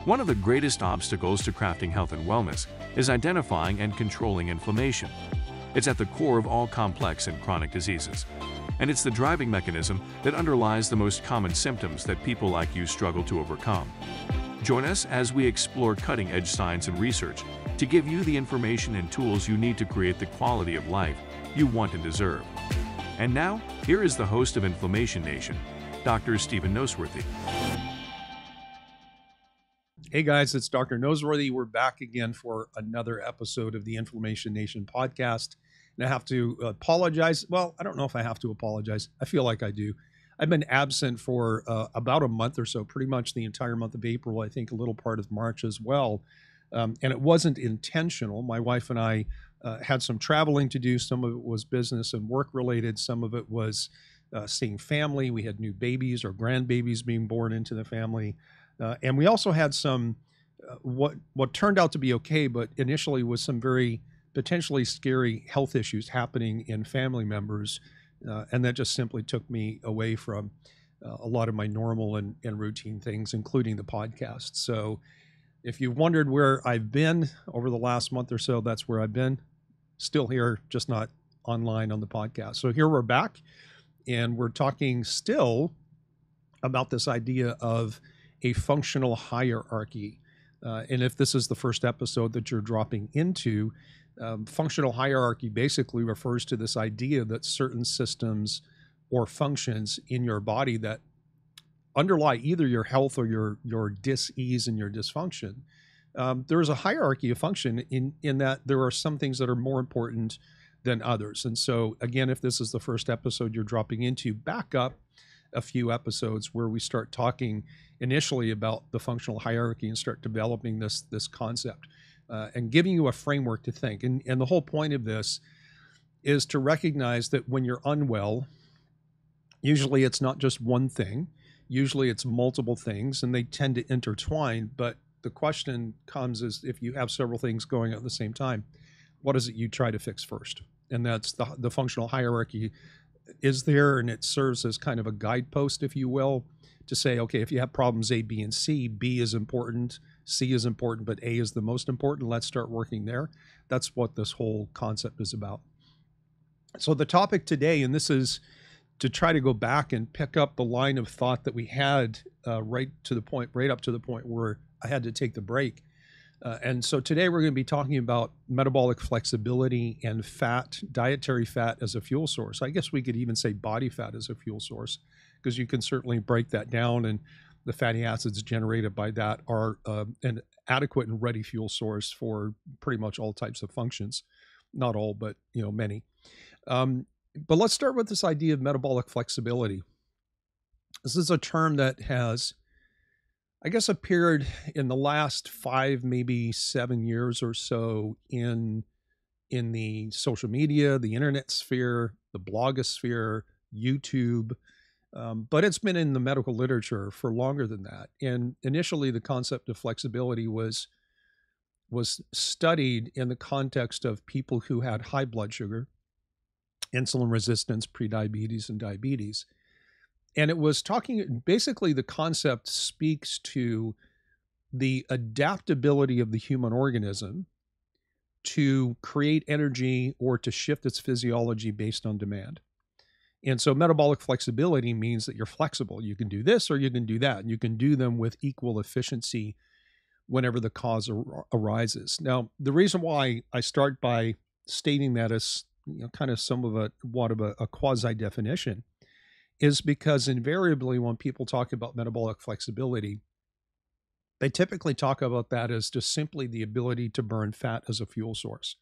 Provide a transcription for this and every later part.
One of the greatest obstacles to crafting health and wellness is identifying and controlling inflammation. It's at the core of all complex and chronic diseases, and it's the driving mechanism that underlies the most common symptoms that people like you struggle to overcome. Join us as we explore cutting-edge science and research to give you the information and tools you need to create the quality of life you want and deserve. And now, here is the host of Inflammation Nation, Dr. Stephen Noseworthy. Hey guys, it's Dr. Noseworthy. We're back again for another episode of the Inflammation Nation podcast. And I have to apologize. Well, I don't know if I have to apologize. I feel like I do. I've been absent for about a month or so, pretty much the entire month of April, I think a little part of March as well. And it wasn't intentional. My wife and I had some traveling to do. Some of it was business and work related. Some of it was seeing family. We had new babies or grandbabies being born into the family. And we also had some, what turned out to be okay, but initially was some very potentially scary health issues happening in family members. And that just simply took me away from a lot of my normal and routine things, including the podcast. So if you've wondered where I've been over the last month or so, that's where I've been. Still here, just not online on the podcast. So here we're back, and we're talking still about this idea of a functional hierarchy. And if this is the first episode that you're dropping into, functional hierarchy basically refers to this idea that certain systems or functions in your body that underlie either your health or your dis-ease and your dysfunction. There is a hierarchy of function in that there are some things that are more important than others. And so again, if this is the first episode you're dropping into, back up a few episodes where we start talking initially about the functional hierarchy and start developing this concept and giving you a framework to think. And the whole point of this is to recognize that when you're unwell, usually it's not just one thing, usually it's multiple things, and they tend to intertwine. But the question comes is, if you have several things going on at the same time, what is it you try to fix first? And that's the functional hierarchy is there, and it serves as kind of a guidepost, if you will, to say, okay, if you have problems A, B, and C, B is important, C is important, but A is the most important. Let's start working there. That's what this whole concept is about. So the topic today, and this is to try to go back and pick up the line of thought that we had right up to the point where I had to take the break. And so today we're going to be talking about metabolic flexibility and fat, dietary fat as a fuel source. I guess we could even say body fat as a fuel source, because you can certainly break that down, and the fatty acids generated by that are an adequate and ready fuel source for pretty much all types of functions. Not all, but many. But let's start with this idea of metabolic flexibility. This is a term that has, I guess, appeared in the last 5, maybe 7 years or so in the social media, the internet sphere, the blogosphere, YouTube, but it's been in the medical literature for longer than that. And initially, the concept of flexibility was studied in the context of people who had high blood sugar, insulin resistance, prediabetes, and diabetes. And it was talking, basically the concept speaks to the adaptability of the human organism to create energy or to shift its physiology based on demand. And so metabolic flexibility means that you're flexible. You can do this or you can do that. And you can do them with equal efficiency whenever the cause arises. Now, the reason why I start by stating that as kind of somewhat of a quasi definition is because invariably when people talk about metabolic flexibility, they typically talk about that as just simply the ability to burn fat as a fuel source.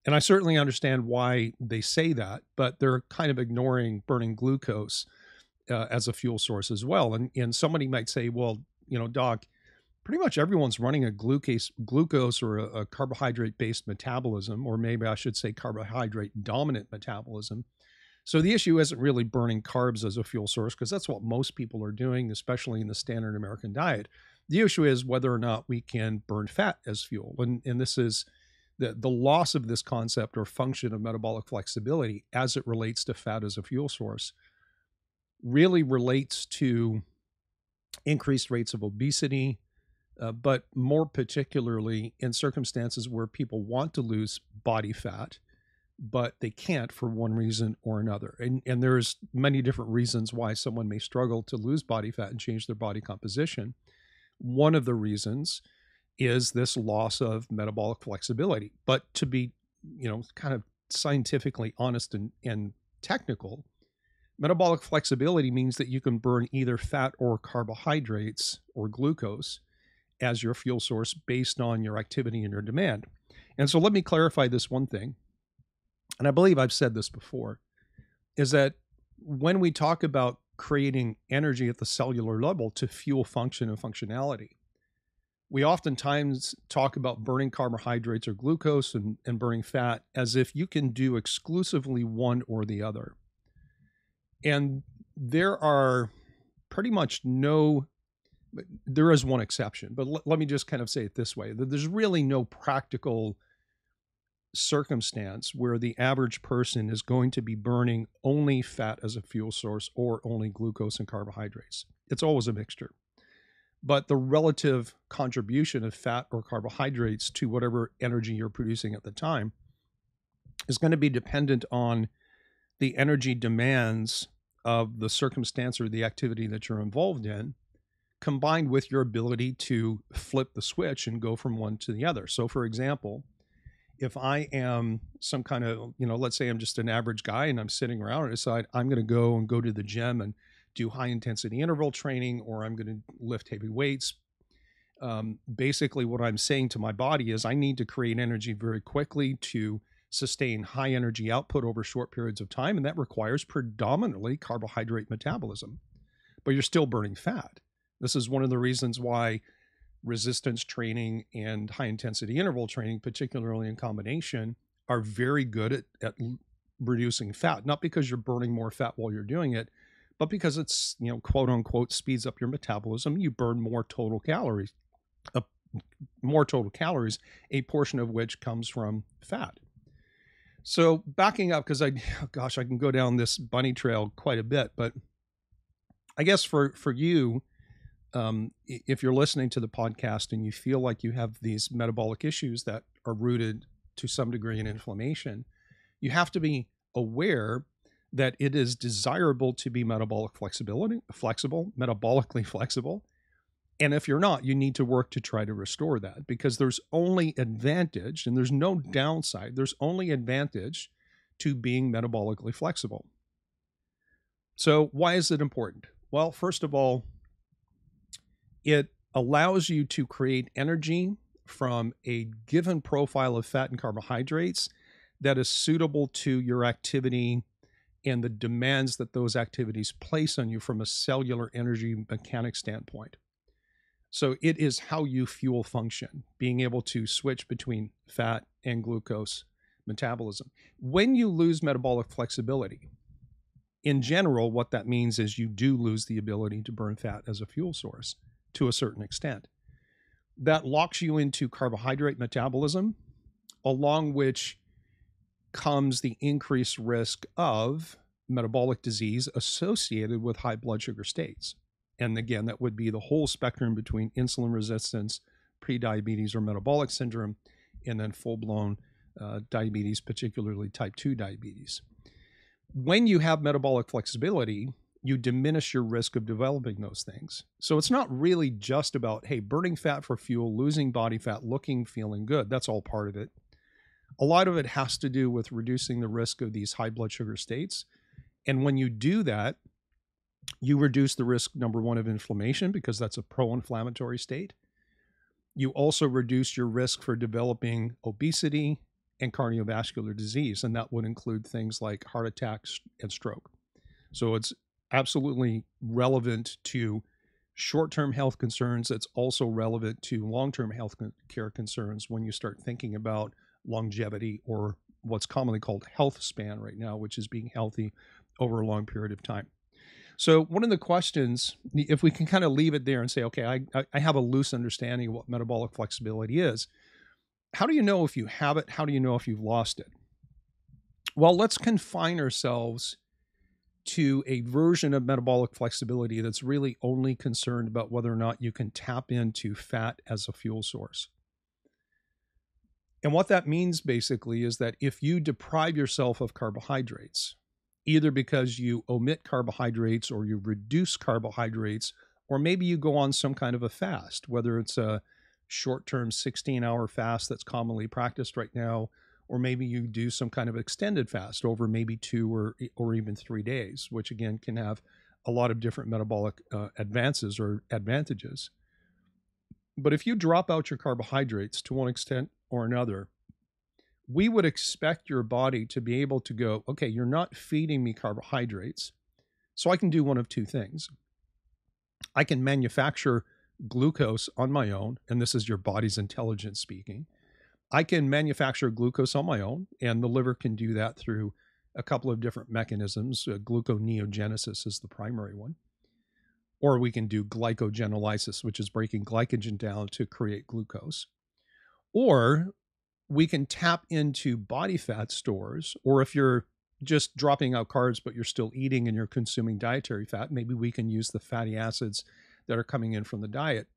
And I certainly understand why they say that, but they're kind of ignoring burning glucose as a fuel source as well. And somebody might say, well, Doc, pretty much everyone's running a glucose or a carbohydrate-based metabolism, or maybe I should say carbohydrate-dominant metabolism. So the issue isn't really burning carbs as a fuel source, because that's what most people are doing, especially in the standard American diet. The issue is whether or not we can burn fat as fuel. And this is the loss of this concept or function of metabolic flexibility as it relates to fat as a fuel source really relates to increased rates of obesity, but more particularly in circumstances where people want to lose body fat, but they can't for one reason or another. And there's many different reasons why someone may struggle to lose body fat and change their body composition. One of the reasons is this loss of metabolic flexibility. But to be, kind of scientifically honest and technical, metabolic flexibility means that you can burn either fat or carbohydrates or glucose as your fuel source based on your activity and your demand. And so let me clarify this one thing, and I believe I've said this before, is that when we talk about creating energy at the cellular level to fuel function and functionality, we oftentimes talk about burning carbohydrates or glucose and burning fat as if you can do exclusively one or the other. And there are pretty much there is one exception, but let me just kind of say it this way, that there's really no practical circumstance where the average person is going to be burning only fat as a fuel source or only glucose and carbohydrates. It's always a mixture. But the relative contribution of fat or carbohydrates to whatever energy you're producing at the time is going to be dependent on the energy demands of the circumstance or the activity that you're involved in, combined with your ability to flip the switch and go from one to the other. So for example, if I am some kind of, let's say I'm just an average guy and I'm sitting around and decide I'm going to go to the gym and do high intensity interval training, or I'm going to lift heavy weights. Basically what I'm saying to my body is I need to create energy very quickly to sustain high energy output over short periods of time. And that requires predominantly carbohydrate metabolism, but you're still burning fat. This is one of the reasons why resistance training and high intensity interval training, particularly in combination, are very good at reducing fat, not because you're burning more fat while you're doing it, but because it's, quote unquote, speeds up your metabolism. You burn more total calories, a portion of which comes from fat. So backing up, because I can go down this bunny trail quite a bit, but I guess for you, if you're listening to the podcast and you feel like you have these metabolic issues that are rooted to some degree in inflammation, you have to be aware that it is desirable to be metabolically flexible. And if you're not, you need to work to try to restore that, because there's only advantage and there's no downside. There's only advantage to being metabolically flexible. So why is it important? Well, first of all, it allows you to create energy from a given profile of fat and carbohydrates that is suitable to your activity and the demands that those activities place on you from a cellular energy mechanics standpoint. So it is how you fuel function, being able to switch between fat and glucose metabolism. When you lose metabolic flexibility, in general, what that means is you do lose the ability to burn fat as a fuel source to a certain extent. That locks you into carbohydrate metabolism, along which comes the increased risk of metabolic disease associated with high blood sugar states. And again, that would be the whole spectrum between insulin resistance, prediabetes or metabolic syndrome, and then full-blown diabetes, particularly type 2 diabetes. When you have metabolic flexibility, you diminish your risk of developing those things. So it's not really just about, hey, burning fat for fuel, losing body fat, looking, feeling good. That's all part of it. A lot of it has to do with reducing the risk of these high blood sugar states. And when you do that, you reduce the risk, number one, of inflammation, because that's a pro-inflammatory state. You also reduce your risk for developing obesity and cardiovascular disease, and that would include things like heart attacks and stroke. So it's absolutely relevant to short-term health concerns. It's also relevant to long-term health care concerns when you start thinking about longevity, or what's commonly called health span right now, which is being healthy over a long period of time. So one of the questions, if we can kind of leave it there and say, okay, I have a loose understanding of what metabolic flexibility is, how do you know if you have it? How do you know if you've lost it? Well, let's confine ourselves to a version of metabolic flexibility that's really only concerned about whether or not you can tap into fat as a fuel source. And what that means basically is that if you deprive yourself of carbohydrates, either because you omit carbohydrates or you reduce carbohydrates, or maybe you go on some kind of a fast, whether it's a short-term 16-hour fast that's commonly practiced right now, or maybe you do some kind of extended fast over maybe 2 or even 3 days, which again can have a lot of different metabolic advances or advantages. But if you drop out your carbohydrates to one extent or another, we would expect your body to be able to go, okay, you're not feeding me carbohydrates, so I can do one of two things. I can manufacture glucose on my own, and this is your body's intelligence speaking. I can manufacture glucose on my own, and the liver can do that through a couple of different mechanisms. Gluconeogenesis is the primary one. Or we can do glycogenolysis, which is breaking glycogen down to create glucose. Or we can tap into body fat stores, or if you're just dropping out carbs, but you're still eating and you're consuming dietary fat, maybe we can use the fatty acids that are coming in from the diet.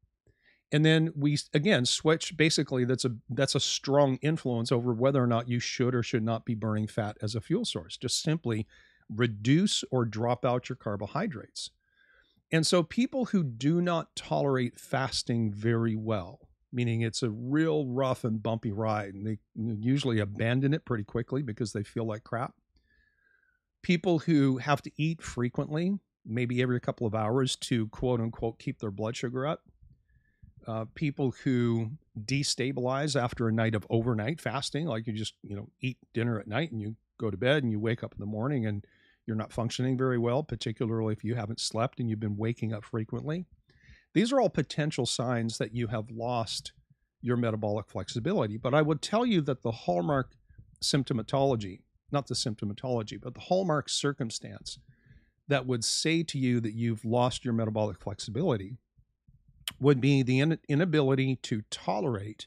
And then we, again, switch. Basically, that's a strong influence over whether or not you should or should not be burning fat as a fuel source. Just simply reduce or drop out your carbohydrates. And so people who do not tolerate fasting very well, meaning it's a real rough and bumpy ride, and they usually abandon it pretty quickly because they feel like crap. People who have to eat frequently, maybe every couple of hours to quote unquote keep their blood sugar up. People who destabilize after a night of overnight fasting, like you just, eat dinner at night and you go to bed and you wake up in the morning and you're not functioning very well, particularly if you haven't slept and you've been waking up frequently. These are all potential signs that you have lost your metabolic flexibility. But I would tell you that the hallmark symptomatology, not the symptomatology, but the hallmark circumstance that would say to you that you've lost your metabolic flexibility would be the inability to tolerate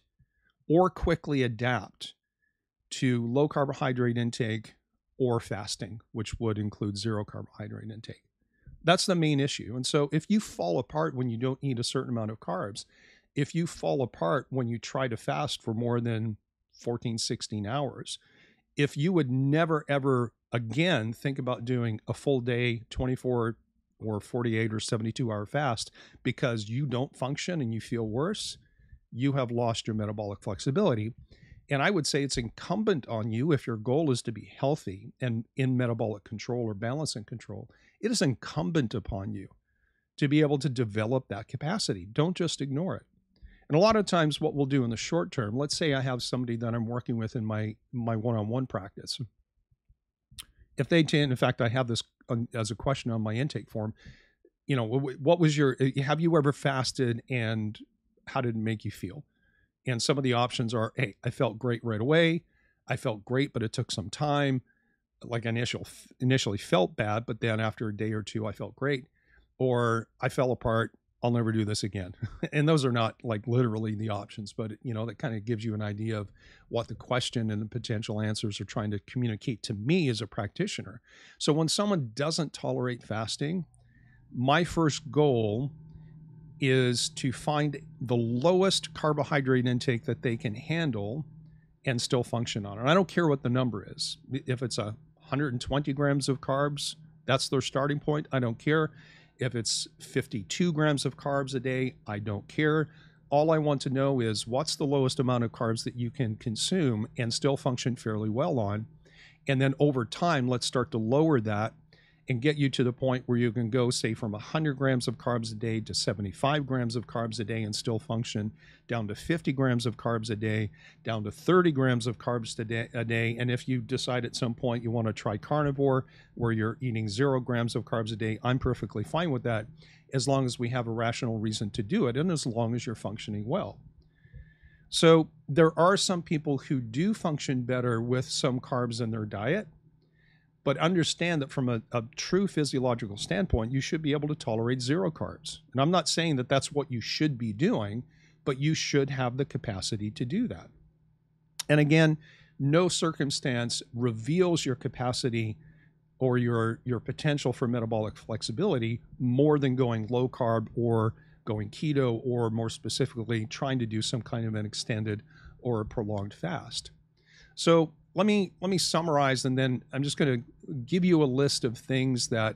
or quickly adapt to low carbohydrate intake or fasting, which would include zero carbohydrate intake. That's the main issue. And so if you fall apart when you don't eat a certain amount of carbs, if you fall apart when you try to fast for more than 14, 16 hours, if you would never, ever again think about doing a full day, 24 or 48 or 72-hour fast because you don't function and you feel worse, you have lost your metabolic flexibility. And I would say it's incumbent on you, if your goal is to be healthy and in metabolic control or balance and control, it is incumbent upon you to be able to develop that capacity. Don't just ignore it. And a lot of times what we'll do in the short term, let's say I have somebody that I'm working with in my one-on-one practice. If they tend, in fact, I have this as a question on my intake form, what was have you ever fasted and how did it make you feel? And some of the options are, hey, I felt great right away. I felt great, but it took some time. Like I initially felt bad, but then after a day or two, I felt great. Or I fell apart. I'll never do this again. And those are not like literally the options, but that kind of gives you an idea of what the question and the potential answers are trying to communicate to me as a practitioner. So when someone doesn't tolerate fasting, my first goal is to find the lowest carbohydrate intake that they can handle and still function on it. And I don't care what the number is. If it's 120 grams of carbs, that's their starting point. I don't care. If it's 52 grams of carbs a day, I don't care. All I want to know is what's the lowest amount of carbs that you can consume and still function fairly well on. And then over time, let's start to lower that and get you to the point where you can go, say, from 100 grams of carbs a day to 75 grams of carbs a day and still function, down to 50 grams of carbs a day, down to 30 grams of carbs a day. And if you decide at some point you want to try carnivore, where you're eating 0 grams of carbs a day, I'm perfectly fine with that, as long as we have a rational reason to do it and as long as you're functioning well. So there are some people who do function better with some carbs in their diet, but understand that from a true physiological standpoint, you should be able to tolerate 0 carbs. And I'm not saying that that's what you should be doing, but you should have the capacity to do that. And again, no circumstance reveals your capacity or your potential for metabolic flexibility more than going low carb or going keto, or more specifically trying to do some kind of an extended or a prolonged fast. So let me summarize, and then I'm just going to give you a list of things that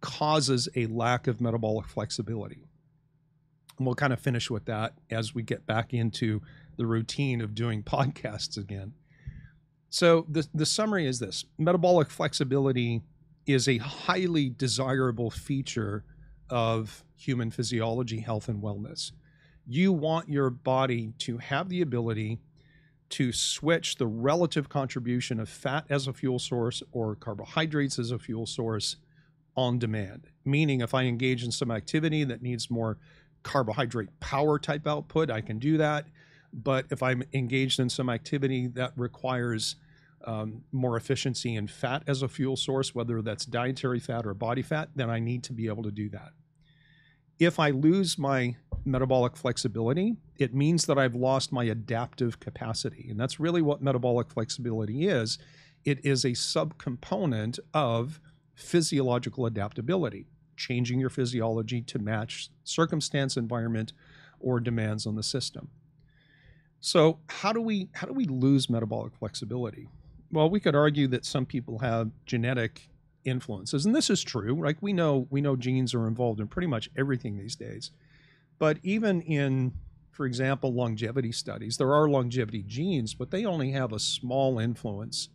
causes a lack of metabolic flexibility. And we'll kind of finish with that as we get back into the routine of doing podcasts again. So the summary is this: metabolic flexibility is a highly desirable feature of human physiology, health, and wellness. You want your body to have the ability to switch the relative contribution of fat as a fuel source or carbohydrates as a fuel source on demand. Meaning, if I engage in some activity that needs more carbohydrate power type output, I can do that. But if I'm engaged in some activity that requires more efficiency in fat as a fuel source, whether that's dietary fat or body fat, then I need to be able to do that. If I lose my metabolic flexibility, it means that I've lost my adaptive capacity. And that's really what metabolic flexibility is. It is a subcomponent of physiological adaptability, changing your physiology to match circumstance, environment, or demands on the system. So how do we lose metabolic flexibility? Well, we could argue that some people have genetic influences, and this is true. Right? We know genes are involved in pretty much everything these days. But even in, for example, longevity studies, there are longevity genes, but they only have a small influence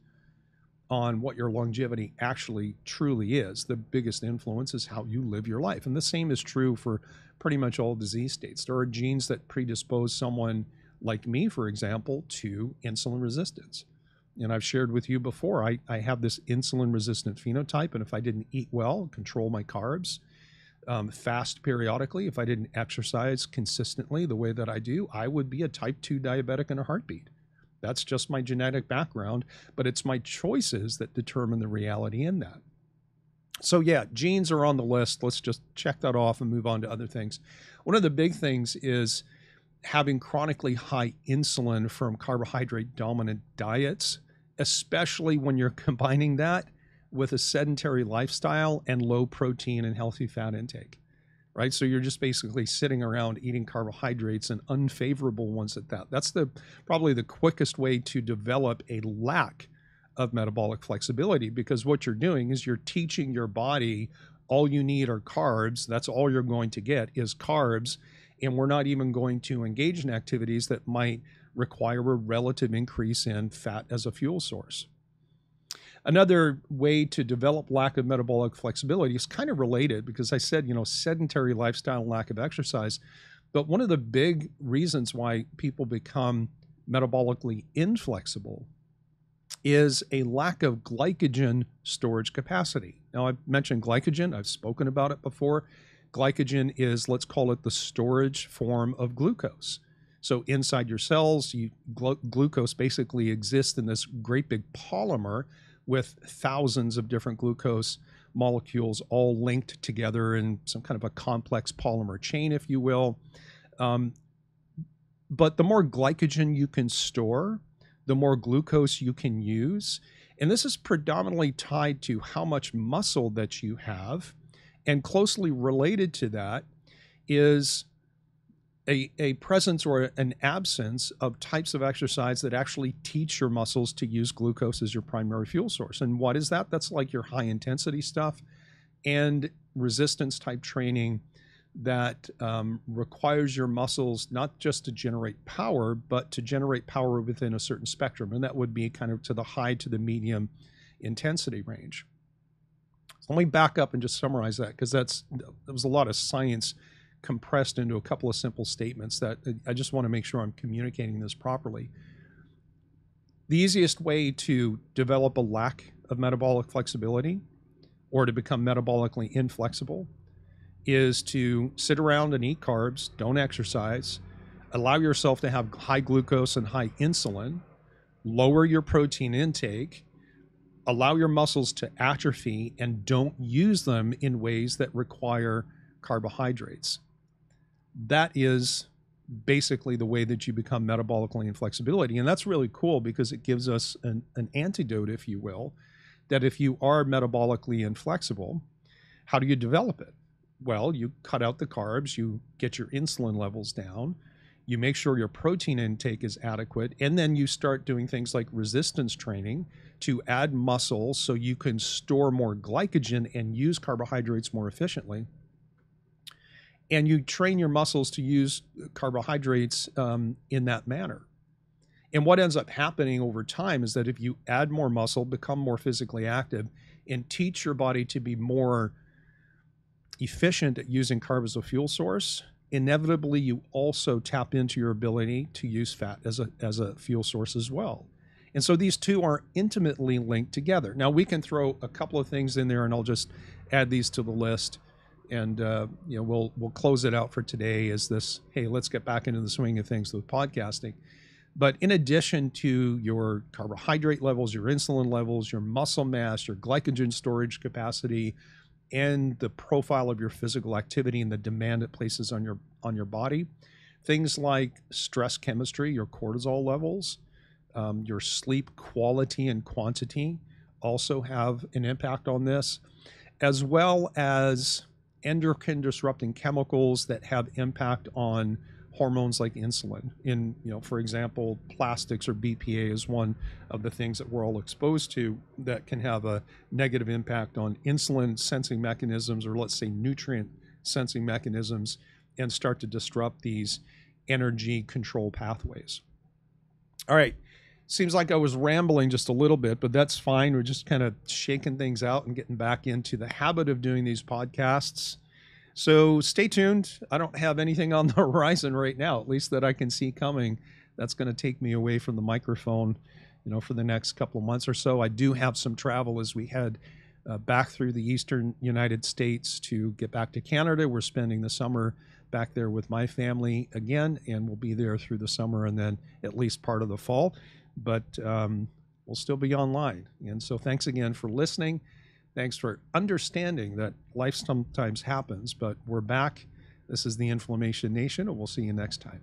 on what your longevity actually truly is. The biggest influence is how you live your life. And the same is true for pretty much all disease states. There are genes that predispose someone like me, for example, to insulin resistance. And I've shared with you before, I have this insulin resistant phenotype, and if I didn't eat well, control my carbs, fast periodically, if I didn't exercise consistently the way that I do, I would be a type 2 diabetic in a heartbeat. That's just my genetic background, but it's my choices that determine the reality in that. So yeah, genes are on the list. Let's just check that off and move on to other things. One of the big things is having chronically high insulin from carbohydrate dominant diets, especially when you're combining that with a sedentary lifestyle and low protein and healthy fat intake, right? So you're just basically sitting around eating carbohydrates, and unfavorable ones at that. That's probably the quickest way to develop a lack of metabolic flexibility, because what you're doing is you're teaching your body all you need are carbs. That's all you're going to get is carbs. And we're not even going to engage in activities that might require a relative increase in fat as a fuel source. Another way to develop lack of metabolic flexibility is kind of related, because I said, sedentary lifestyle, lack of exercise. But one of the big reasons why people become metabolically inflexible is a lack of glycogen storage capacity. Now, I've mentioned glycogen. I've spoken about it before. Glycogen is, let's call it the storage form of glucose. So inside your cells, glucose basically exists in this great big polymer with thousands of different glucose molecules all linked together in some kind of a complex polymer chain, if you will. But the more glycogen you can store, the more glucose you can use. And this is predominantly tied to how much muscle that you have. And closely related to that is a presence or an absence of types of exercise that actually teach your muscles to use glucose as your primary fuel source. And what is that? That's like your high intensity stuff and resistance type training that requires your muscles not just to generate power, but to generate power within a certain spectrum. And that would be kind of to the high to the medium intensity range. So let me back up and just summarize that, because there was a lot of science compressed into a couple of simple statements that I just want to make sure I'm communicating this properly. The easiest way to develop a lack of metabolic flexibility or to become metabolically inflexible is to sit around and eat carbs, don't exercise, allow yourself to have high glucose and high insulin, lower your protein intake, allow your muscles to atrophy, and don't use them in ways that require carbohydrates. That is basically the way that you become metabolically inflexibility. And that's really cool, because it gives us an antidote, if you will, that if you are metabolically inflexible, how do you develop it? Well, you cut out the carbs, you get your insulin levels down, you make sure your protein intake is adequate, and then you start doing things like resistance training to add muscle so you can store more glycogen and use carbohydrates more efficiently. And you train your muscles to use carbohydrates in that manner. And what ends up happening over time is that if you add more muscle, become more physically active, and teach your body to be more efficient at using carb as a fuel source, inevitably you also tap into your ability to use fat as a fuel source as well. And so these two are intimately linked together. Now we can throw a couple of things in there, and I'll just add these to the list, and we'll close it out for today. Is this, hey, let's get back into the swing of things with podcasting. But in addition to your carbohydrate levels, your insulin levels, your muscle mass, your glycogen storage capacity, and the profile of your physical activity and the demand it places on your body, things like stress chemistry, your cortisol levels, your sleep quality and quantity also have an impact on this, as well as endocrine disrupting chemicals that have impact on hormones like insulin. For example, plastics or BPA is one of the things that we're all exposed to that can have a negative impact on insulin sensing mechanisms, or let's say nutrient sensing mechanisms, and start to disrupt these energy control pathways. All right. Seems like I was rambling just a little bit, but that's fine. We're just kind of shaking things out and getting back into the habit of doing these podcasts. So stay tuned. I don't have anything on the horizon right now, at least that I can see coming. That's going to take me away from the microphone, for the next couple of months or so. I do have some travel as we head back through the eastern United States to get back to Canada. We're spending the summer back there with my family again, and we'll be there through the summer and then at least part of the fall. But we'll still be online. And so thanks again for listening. Thanks for understanding that life sometimes happens, but we're back. This is the Inflammation Nation, and we'll see you next time.